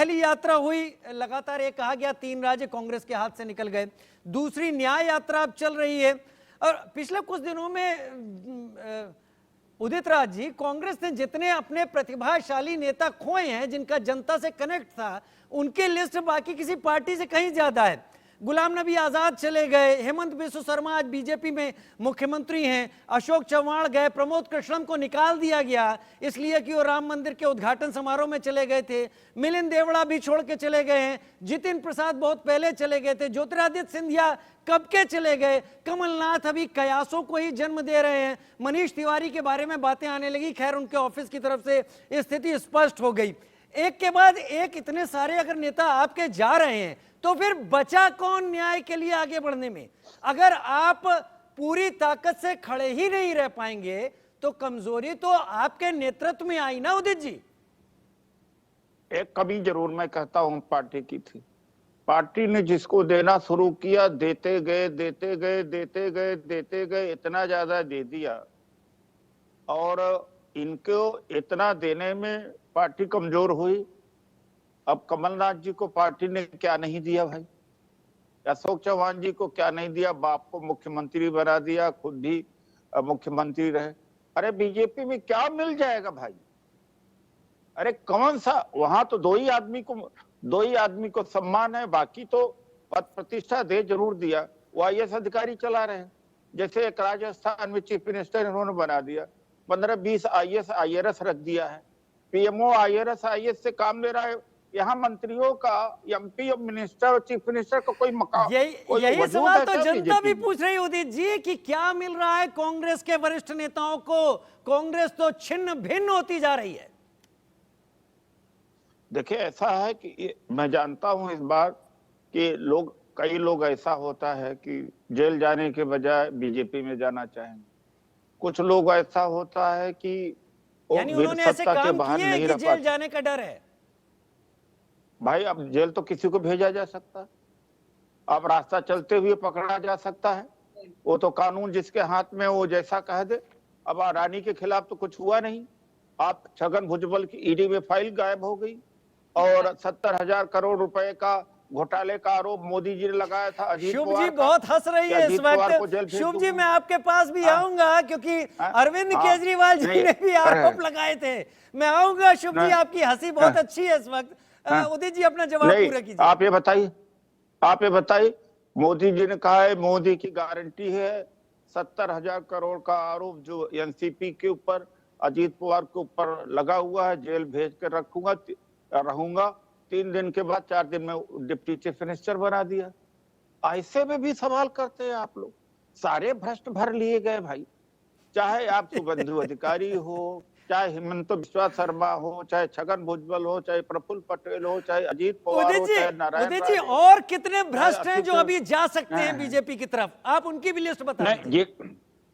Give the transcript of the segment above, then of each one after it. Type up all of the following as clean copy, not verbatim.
पहली यात्रा हुई, लगातार ये कहा गया 3 राज्य कांग्रेस के हाथ से निकल गए। दूसरी न्याय यात्रा अब चल रही है और पिछले कुछ दिनों में उदित राज जी, कांग्रेस ने जितने अपने प्रतिभाशाली नेता खोए हैं, जिनका जनता से कनेक्ट था, उनकी लिस्ट बाकी किसी पार्टी से कहीं ज्यादा है। गुलाम नबी आजाद चले गए, हेमंत बिस्व शर्मा आज बीजेपी में मुख्यमंत्री हैं, अशोक चव्हाण गए, प्रमोद कृष्णम को निकाल दिया गया इसलिए कि वो राम मंदिर के उद्घाटन समारोह में चले गए थे, मिलिंद देवड़ा भी छोड़ के चले गए हैं, जितिन प्रसाद बहुत पहले चले गए थे, ज्योतिरादित्य सिंधिया कब के चले गए, कमलनाथ अभी कयासों को ही जन्म दे रहे हैं, मनीष तिवारी के बारे में बातें आने लगी, खैर उनके ऑफिस की तरफ से स्थिति स्पष्ट हो गई। एक के बाद एक इतने सारे अगर नेता आपके जा रहे हैं तो फिर बचा कौन न्याय के लिए आगे बढ़ने में? अगर आप पूरी ताकत से खड़े ही नहीं रह पाएंगे तो कमजोरी तो आपके नेतृत्व में आई ना उदित जी। एक कमी जरूर मैं कहता हूं पार्टी की थी। पार्टी ने जिसको देना शुरू किया, देते गए देते गए देते गए देते गए, इतना ज्यादा दे दिया और इनको इतना देने में पार्टी कमजोर हुई। अब कमलनाथ जी को पार्टी ने क्या नहीं दिया भाई, अशोक चौहान जी को क्या नहीं दिया, बाप को मुख्यमंत्री बना दिया, खुद भी मुख्यमंत्री रहे। अरे बीजेपी में क्या मिल जाएगा भाई? अरे कौन सा, वहां तो दो ही आदमी को सम्मान है, बाकी तो पद प्रतिष्ठा दे जरूर दिया। वो आईएएस अधिकारी चला रहे हैं, जैसे एक राजस्थान में चीफ मिनिस्टर इन्होंने बना दिया, 15-20 आईएएस रख दिया है, पीएमओ आईएएस से काम ले रहा है। यहाँ मंत्रियों का, एमपी मिनिस्टर और चीफ मिनिस्टर का कोई मकाम, यही सवाल तो जनता भी पूछ रही उदित जी कि क्या मिल रहा है कांग्रेस के वरिष्ठ नेताओं को? कांग्रेस तो छिन्न भिन्न होती जा रही है। देखिए ऐसा है कि मैं जानता हूं इस बार कि कई लोग ऐसा होता है कि जेल जाने के बजाय बीजेपी में जाना चाहेंगे, कुछ लोग ऐसा होता है कि यानी उन्होंने ऐसे काम किए हैं कि जेल जाने का डर है। भाई अब जेल तो किसी को भेजा जा सकता है, अब रास्ता चलते हुए पकड़ा जा सकता है, वो तो कानून जिसके हाथ में वो जैसा कह दे। अब अडानी के खिलाफ तो कुछ हुआ नहीं, आप छगन भुजबल की ईडी में फाइल गायब हो गई और 70,000 करोड़ रुपए का घोटाले का आरोप मोदी जी ने लगाया था। शुभ जी बहुत हंस रही है इस वक्त। शुभ जी मैं आपके पास भी आऊंगा क्योंकि अरविंद केजरीवाल जी ने भी आरोप लगाए थे, मैं आऊंगा। शुभ जी आपकी हंसी बहुत अच्छी है इस वक्त। उदित जी अपना जवाब पूरा कीजिए। आप ये बताइए, मोदी जी ने कहा है, मोदी की गारंटी है 70,000 करोड़ का आरोप जो एनसीपी के ऊपर, अजीत पवार के ऊपर लगा हुआ है, जेल भेज कर रहूंगा। 3 दिन के बाद 4 दिन में डिप्टी चीफ मिनिस्टर बना दिया। ऐसे में भी सवाल करते हैं आप लोग। सारे भ्रष्ट भर लिए गए भाई, चाहे आप शुभेंदु अधिकारी हो, चाहे हेमंत बिस्वा शर्मा हो, चाहे छगन भुजबल हो, चाहे प्रफुल्ल पटेल हो, चाहे अजीत पवार हो, चाहे नारायण जी, और कितने भ्रष्ट हैं जो अभी जा सकते हैं बीजेपी की तरफ? आप उनकी भी लिस्ट बताएं।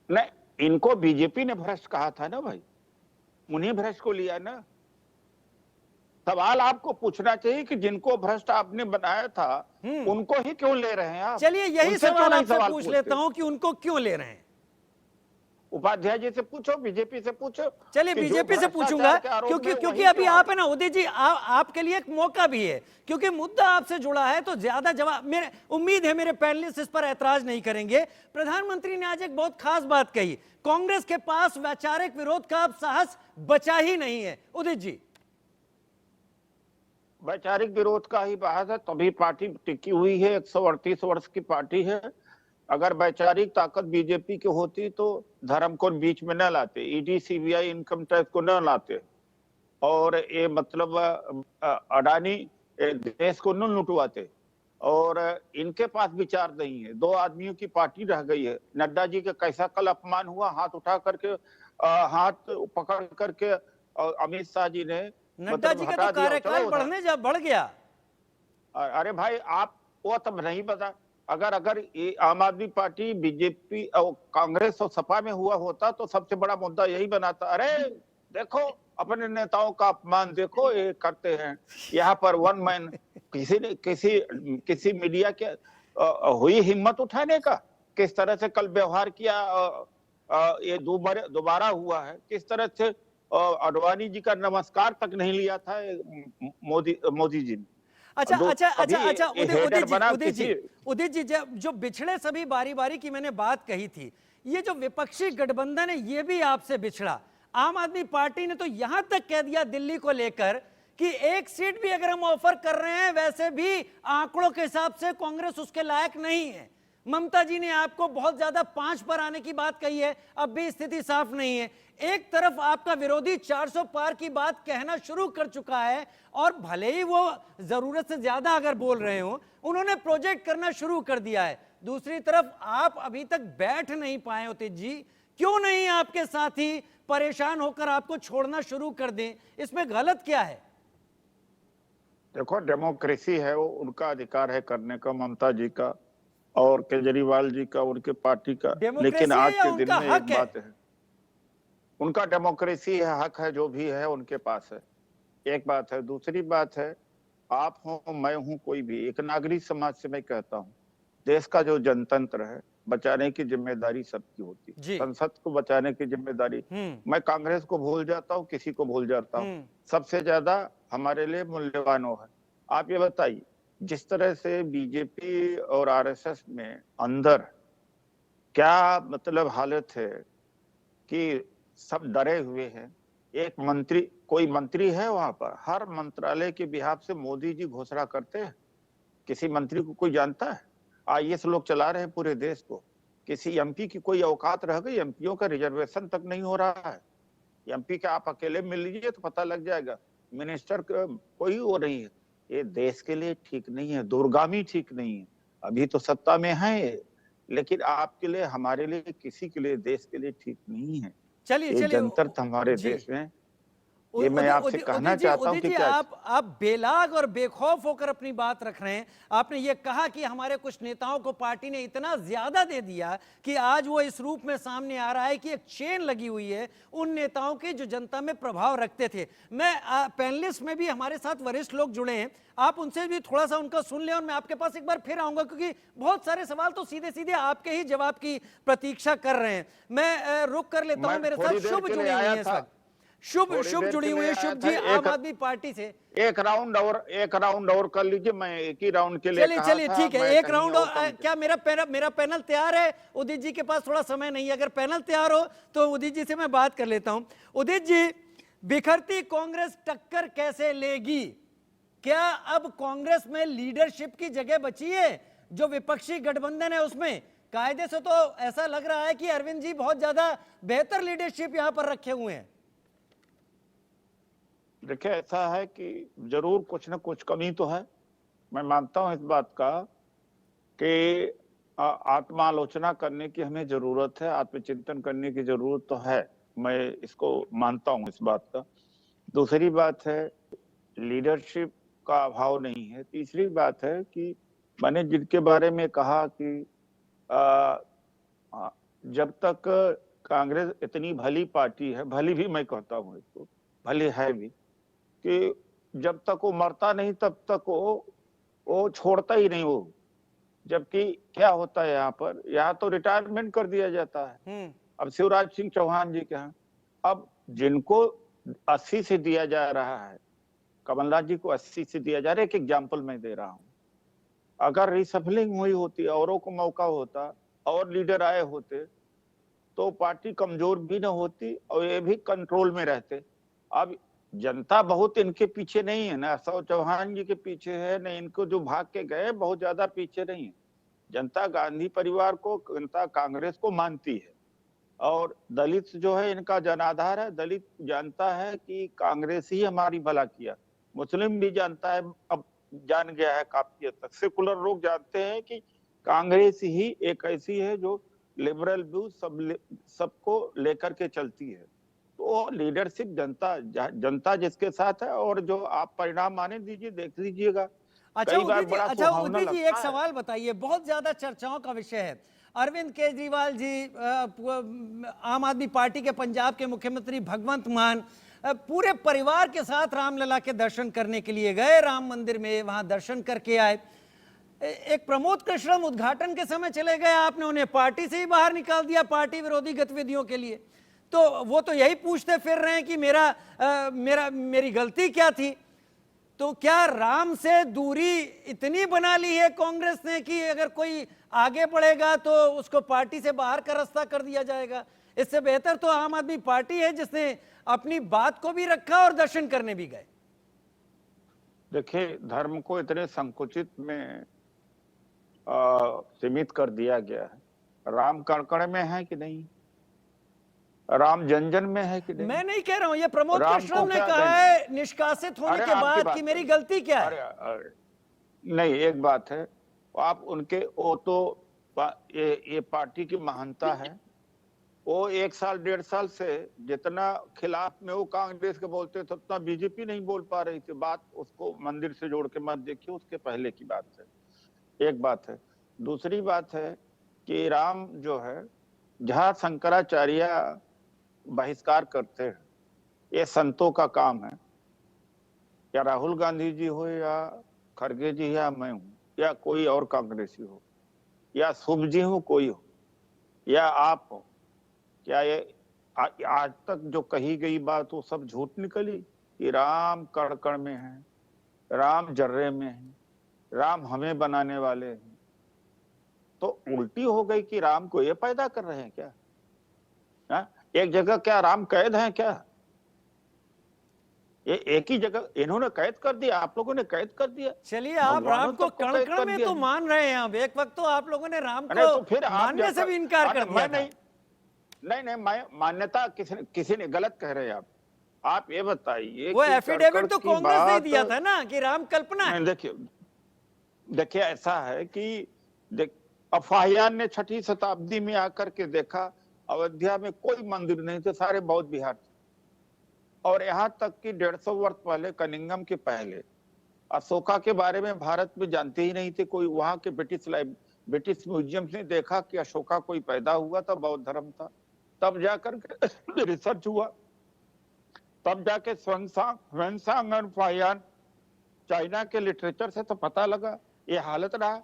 नहीं, इनको बीजेपी ने भ्रष्ट कहा था ना भाई, उन्हीं भ्रष्ट को लिया ना। सवाल आपको पूछना चाहिए कि जिनको भ्रष्ट आपने बनाया था उनको ही क्यों ले रहे हैं आप? चलिए यही सवाल आपसे पूछ लेता हूं कि उनको क्यों ले रहे हैं। उपाध्याय जी से पूछो, बीजेपी से पूछो। चलिए बीजेपी से पूछूंगा क्योंकि अभी आप है ना उदित जी, आपके लिए एक मौका भी है क्योंकि मुद्दा आपसे जुड़ा है तो ज्यादा जवाब, मेरे उम्मीद है मेरे पैनलिस्ट इस पर ऐतराज नहीं करेंगे। प्रधानमंत्री ने आज एक बहुत खास बात कही, कांग्रेस के पास वैचारिक विरोध का अब साहस बचा ही नहीं है। उदित जी, वैचारिक विरोध का ही बात है, तभी पार्टी टिकी हुई है। 138 वर्ष की पार्टी है। अगर वैचारिक ताकत बीजेपी की होती तो धर्म को बीच में न लाते, ईडी सीबीआई इनकम टैक्स को न लाते और ये मतलब अडानी देश को न लुटवाते। और इनके पास विचार नहीं है, 2 आदमियों की पार्टी रह गई है। नड्डा जी का कैसा कल अपमान हुआ, हाथ उठा करके, हाथ पकड़ करके अमित शाह जी ने, नड्डा जी का तो कार्यकाल बढ़ गया। अरे भाई आप वो तब नहीं पता, अगर ये आम आदमी पार्टी, बीजेपी और कांग्रेस और सपा में हुआ होता तो सबसे बड़ा मुद्दा यही बनाता। अरे देखो अपने नेताओं का अपमान देखो ये करते हैं। यहाँ पर वन मैन किसी मीडिया के हुई हिम्मत उठाने का, किस तरह से कल व्यवहार किया, ये दोबारा हुआ है, किस तरह से और अडवाणी जी का नमस्कार तक नहीं लिया था मोदी जी ने। अच्छा अच्छा कभी अच्छा अच्छा, ये हेडर बना किसी। उदित जी, जो बिछड़े सभी बारी बारी की मैंने बात कही थी, ये जो विपक्षी गठबंधन है ये भी आपसे बिछड़ा। आम आदमी पार्टी ने तो यहां तक कह दिया दिल्ली को लेकर कि एक सीट भी अगर हम ऑफर कर रहे हैं, वैसे भी आंकड़ों के हिसाब से कांग्रेस उसके लायक नहीं है। ममता जी ने आपको बहुत ज्यादा 5 पर आने की बात कही है, अब भी स्थिति साफ नहीं है। एक तरफ आपका विरोधी 400 पार की बात कहना शुरू कर चुका है, और भले ही वो जरूरत से ज्यादा अगर बोल रहे हो, उन्होंने प्रोजेक्ट करना शुरू कर दिया है। दूसरी तरफ आप अभी तक बैठ नहीं पाए हो। तेज जी, क्यों नहीं आपके साथी परेशान होकर आपको छोड़ना शुरू कर दें? इसमें गलत क्या है? देखो, डेमोक्रेसी है, वो उनका अधिकार है करने का, ममता जी का और केजरीवाल जी का, उनके पार्टी का। लेकिन डेमोक्रेसी है आज या के दिन उनका में हक एक है? बात है, उनका डेमोक्रेसी है, हक है, जो भी है उनके पास है। एक बात है। दूसरी बात है, आप हो, मैं हूं, कोई भी एक नागरिक समाज से मैं कहता हूं, देश का जो जनतंत्र है बचाने की जिम्मेदारी सबकी होती है। जी। संसद को बचाने की जिम्मेदारी, मैं कांग्रेस को भूल जाता हूँ, किसी को भूल जाता हूँ, सबसे ज्यादा हमारे लिए मूल्यवान वो है। आप ये बताइए, जिस तरह से बीजेपी और आरएसएस में अंदर क्या मतलब हालत है कि सब डरे हुए हैं। एक मंत्री, कोई मंत्री है वहां पर, हर मंत्रालय के बिहाफ से मोदी जी घोषणा करते हैं। किसी मंत्री को कोई जानता है? आईएएस लोग चला रहे हैं पूरे देश को। किसी एमपी की कोई औकात रह गई? एमपीओ का रिजर्वेशन तक नहीं हो रहा है। एमपी का आप अकेले मिल लीजिए तो पता लग जाएगा। मिनिस्टर कोई वो नहीं है। ये देश के लिए ठीक नहीं है, दूरगामी ठीक नहीं है। अभी तो सत्ता में है, लेकिन आपके लिए, हमारे लिए, किसी के लिए, देश के लिए ठीक नहीं है। चलिए ये चलिए जनतंत्र हमारे जी। देश में, ये मैं आपसे कहना चाहता हूं उदित कि जी, क्या आप बेलाग और बेखौफ होकर अपनी बात रख रहे हैं। आपने ये कहा कि हमारे कुछ नेताओं को पार्टी ने इतना ज्यादा दे दिया कि आज वो इस रूप में सामने आ रहा है कि एक चेन लगी हुई है उन नेताओं की जो जनता में प्रभाव रखते थे। मैं पैनलिस्ट में भी हमारे साथ वरिष्ठ लोग जुड़े हैं, आप उनसे भी थोड़ा सा उनका सुन लें और मैं आपके पास एक बार फिर आऊंगा, क्योंकि बहुत सारे सवाल तो सीधे सीधे आपके ही जवाब की प्रतीक्षा कर रहे हैं। मैं रुक कर लेता हूं, मेरे साथ शुभ जुड़ी हुई है इस वक्त। शुभ जुड़ी हुई है। शुभ जी, आम आदमी पार्टी से। एक राउंड और कर लीजिए। मैं एक ही राउंड के लिए चलिए कहा चलिए था, ठीक है, मैं एक कहीं राउंड और और। क्या मेरा पैनल तैयार है? उदित जी के पास थोड़ा समय नहीं है, अगर पैनल तैयार हो तो उदित जी से मैं बात कर लेता हूं। उदित जी, बिखरती कांग्रेस टक्कर कैसे लेगी? क्या अब कांग्रेस में लीडरशिप की जगह बची है? जो विपक्षी गठबंधन है उसमें कायदे से तो ऐसा लग रहा है कि अरविंद जी बहुत ज्यादा बेहतर लीडरशिप यहां पर रखे हुए हैं। देखिए, ऐसा है कि जरूर कुछ न कुछ कमी तो है। मैं मानता हूं इस बात का कि आत्मालोचना करने की हमें जरूरत है, आत्मचिंतन करने की जरूरत तो है। मैं इसको मानता हूं, इस बात का। दूसरी बात है, लीडरशिप का अभाव नहीं है। तीसरी बात है कि मैंने जिनके बारे में कहा कि जब तक कांग्रेस इतनी भली पार्टी है, भली भी मैं कहता हूं इसको, भली है भी, कि जब तक वो मरता नहीं तब तक वो छोड़ता ही नहीं वो। जबकि क्या होता है यहाँ तो रिटायरमेंट कर दिया जाता है। अब शिवराज सिंह चौहान जी के यहाँ, अब जिनको 80 से दिया जा रहा है, कमलनाथ जी को 80 से दिया जा रहा है। एक एग्जाम्पल मैं दे रहा हूँ, अगर रिसफलिंग हुई होती, औरों को मौका होता और लीडर आए होते तो पार्टी कमजोर भी न होती और ये भी कंट्रोल में रहते। अब जनता बहुत इनके पीछे नहीं है, ना चौहान जी के पीछे है, न इनको जो भाग के गए बहुत ज्यादा पीछे नहीं है। जनता गांधी परिवार को, जनता कांग्रेस को मानती है। और दलित जो है इनका जनाधार है। दलित जानता है कि कांग्रेस ही हमारी भला किया। मुस्लिम भी जानता है, अब जान गया है काफी हद तक। सेकुलर लोग जानते हैं कि कांग्रेस ही एक ऐसी है जो लिबरल व्यू सबको लेकर के चलती है। तो लीडरशिप जनता जिसके साथ है, और जो आप परिणाम आने दीजिए, देख लीजिएगा। अच्छा कई बार उदित जी, बड़ा सुहावना एक लगता है। सवाल बताइए, बहुत ज्यादा चर्चाओं का विषय है। अरविंद केजरीवाल जी, आम आदमी पार्टी के पंजाब के मुख्यमंत्री भगवंत मान पूरे परिवार के साथ रामलला के दर्शन करने के लिए गए राम मंदिर में, वहां दर्शन करके आए। एक प्रमोद कृष्णम उद्घाटन के समय चले गए, आपने उन्हें पार्टी से ही बाहर निकाल दिया पार्टी विरोधी गतिविधियों के लिए। तो वो तो यही पूछते फिर रहे हैं कि मेरी गलती क्या थी। तो क्या राम से दूरी इतनी बना ली है कांग्रेस ने कि अगर कोई आगे बढ़ेगा तो उसको पार्टी से बाहर का रास्ता कर दिया जाएगा? इससे बेहतर तो आम आदमी पार्टी है जिसने अपनी बात को भी रखा और दर्शन करने भी गए। देखिए, धर्म को इतने संकुचित में सीमित कर दिया गया है। राम कण-कण में है कि नहीं? राम जन-जन में है कि नहीं? मैं नहीं कह रहा हूं, ये प्रमोद राम कृष्णन को ने क्या कहा है निष्कासित होने अरे के आपकी बाद बात कि मेरी सुनिए। गलती क्या है। अरे नहीं, एक बात है, आप उनके वो तो ये पार्टी की महानता है। वो 1 साल 1.5 साल से जितना खिलाफ में वो कांग्रेस के बोलते थे उतना बीजेपी नहीं बोल पा रही थी। बात उसको मंदिर से जोड़ के मत देखिए, उसके पहले की बात है। एक बात है। दूसरी बात है कि राम जो है, जहां शंकराचार्य बहिष्कार करते हैं, ये संतों का काम है। या राहुल गांधी जी हो, या खड़गे जी, या मैं हूं, या कोई और कांग्रेसी हो, या शुभ जी हो, कोई हो, या आप हो, क्या ये आज तक जो कही गई बात वो सब झूठ निकली कि राम कण कण में है, राम जर्रे में है, राम हमें बनाने वाले हैं? तो उल्टी हो गई कि राम को ये पैदा कर रहे हैं क्या? हा? एक जगह क्या राम कैद हैं क्या? ये एक ही जगह इन्होंने कैद कर दिया, आप लोगों ने कैद कर दिया। चलिए, आप भगवानों राम को तक कैद कण-कण कर में दिया। तो मान रहे हैं। अब एक वक्त तो आप लोगों ने राम अरे को तो फिर आप मानने से भी इनकार कर दिया था। नहीं, मान्यता किसी ने गलत कह रहे हैं आप ये बताइए वो कि एफिडेविट तो की कांग्रेस ने ही बात- दिया था ना कि राम कल्पना है। नहीं, देखिए ऐसा है कि अफाहियान ने 6ठी शताब्दी में आकर के देखा, अयोध्या में कोई मंदिर नहीं थे, सारे बौद्ध विहार थे। और यहाँ तक कि 150 वर्ष पहले, कनिंगम के पहले, अशोका के बारे में भारत में जानते ही नहीं थे कोई। वहां के ब्रिटिश म्यूजियम ने देखा कि अशोका कोई पैदा हुआ था, बौद्ध धर्म था। तब जाकर के रिसर्च हुआ, तब जाके ह्वेनसांग और फाहियान, चाइना के लिटरेचर से तो पता लगा ये हालत रहा।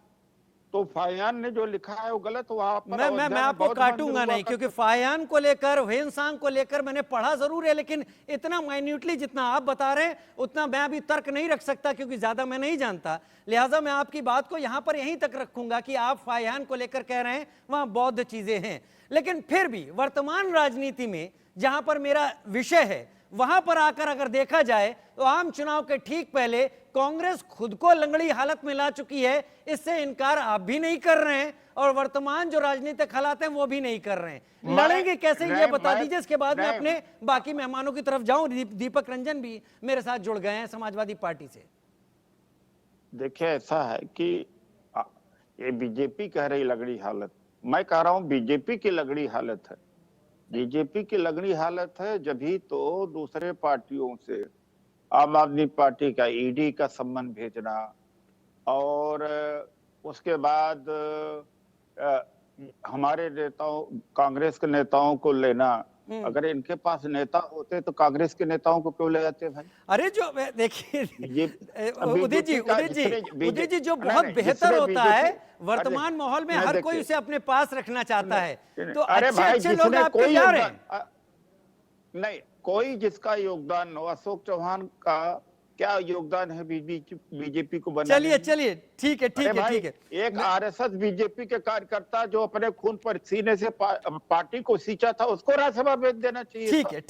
तो फाहियान ने जो लिखा है वो गलत। वहां पर मैं आपको काटूंगा नहीं, क्योंकि फाहियान को लेकर, ह्वेनसांग को लेकर मैंने पढ़ा जरूर है, लेकिन इतना माइन्यूटली जितना आप बता रहे हैं उतना मैं अभी तर्क नहीं रख सकता, क्योंकि ज्यादा मैं नहीं जानता। लिहाजा मैं आपकी बात को यहां पर यहीं तक रखूंगा कि आप फाहियान को लेकर कह रहे हैं वहां बौद्ध चीजें हैं। लेकिन फिर भी वर्तमान राजनीति में जहां पर मेरा विषय है, वहां पर आकर अगर देखा जाए तो आम चुनाव के ठीक पहले कांग्रेस खुद को लंगड़ी हालत में ला चुकी है। इससे इनकार आप भी नहीं कर रहे हैं और वर्तमान जो राजनीतिक हालात हैं वो भी नहीं कर रहे हैं। लड़ेंगे कैसे ये बता दीजिए, इसके बाद मैं अपने बाकी मेहमानों की तरफ जाऊं। दीपक रंजन भी मेरे साथ जुड़ गए हैं समाजवादी पार्टी से। देखिए ऐसा है कि ये बीजेपी कह रही लगड़ी हालत, मैं कह रहा हूं बीजेपी की लगड़ी हालत है। बीजेपी की लगड़ी हालत है जभी तो दूसरे पार्टियों से आम आदमी पार्टी का ईडी का सम्मन भेजना, और उसके बाद हमारे नेताओं, कांग्रेस के नेताओं को लेना। अगर इनके पास नेता होते तो कांग्रेस के नेताओं को क्यों ले जाते भाई? अरे जो देखिए उदित जी जो नहीं, बहुत बेहतर होता है वर्तमान अरे, माहौल में, नहीं, हर देखिए, कोई उसे अपने पास रखना चाहता है। तो अरे भाई, अच्छे लोग जिसने आपके कोई जा रहे योगदान हैं। नहीं, कोई जिसका योगदान हो, अशोक चौहान का क्या योगदान है बीजेपी को बनाने में? चलिए ठीक है। एक आरएसएस बीजेपी के कार्यकर्ता जो अपने खून पसीने से पार्टी को सींचा था, उसको राज्यसभा भेज देना चाहिए। ठीक है।